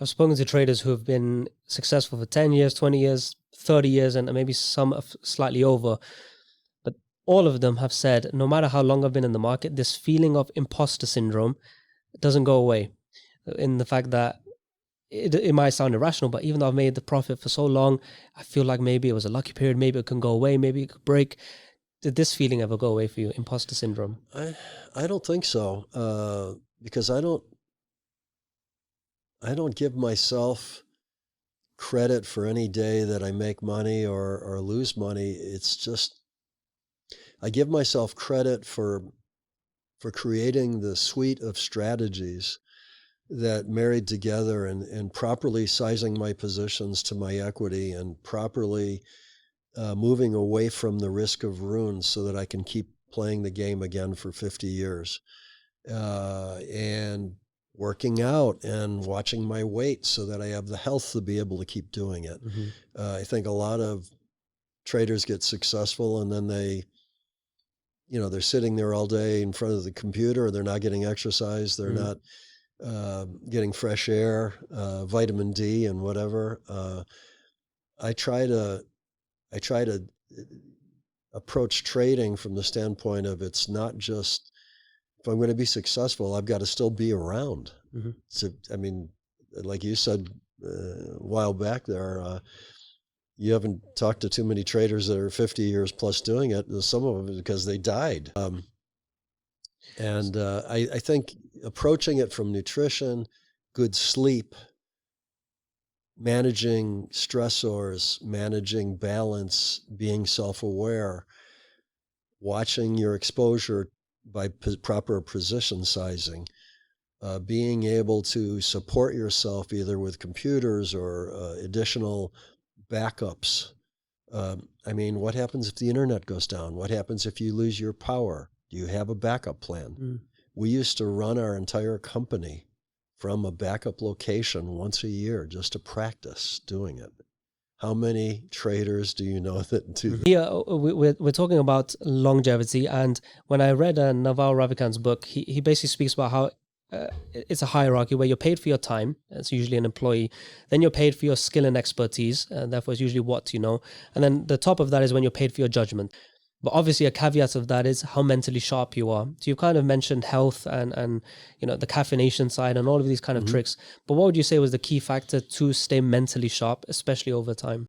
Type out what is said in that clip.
I've spoken to traders who have been successful for 10 years, 20 years, 30 years, and maybe some slightly over. But all of them have said, no matter how long I've been in the market, this feeling of imposter syndrome doesn't go away. In the fact that it might sound irrational, but even though I've made the profit for so long, I feel like maybe it was a lucky period, maybe it can go away, maybe it could break. Did this feeling ever go away for you, imposter syndrome? I don't think so, because I don't give myself credit for any day that I make money or lose money. It's just I give myself credit for creating the suite of strategies that married together and properly sizing my positions to my equity and properly moving away from the risk of ruin so that I can keep playing the game again for 50 years. And working out and watching my weight so that I have the health to be able to keep doing it. Mm-hmm. I think a lot of traders get successful and then they're sitting there all day in front of the computer. They're not getting exercise. They're not getting fresh air, vitamin D and whatever. I try to approach trading from the standpoint of it's not just, if I'm going to be successful, I've got to still be around. Mm-hmm. So, I mean, like you said a while back there, you haven't talked to too many traders that are 50 years plus doing it. Some of them because they died. I think approaching it from nutrition, good sleep, managing stressors, managing balance, being self-aware, watching your exposure by proper position sizing, being able to support yourself either with computers or additional backups. I mean, what happens if the internet goes down? What happens if you lose your power? Do you have a backup plan? We used to run our entire company from a backup location once a year just to practice doing it. How many traders do you know that do that? Yeah, we're talking about longevity. And when I read Naval Ravikant's book, he basically speaks about how it's a hierarchy where you're paid for your time. It's usually an employee. Then you're paid for your skill and expertise. And therefore, it's usually what you know. And then the top of that is when you're paid for your judgment. But obviously a caveat of that is how mentally sharp you are. So you've kind of mentioned health and the caffeination side and all of these kind of tricks. But what would you say was the key factor to stay mentally sharp, especially over time?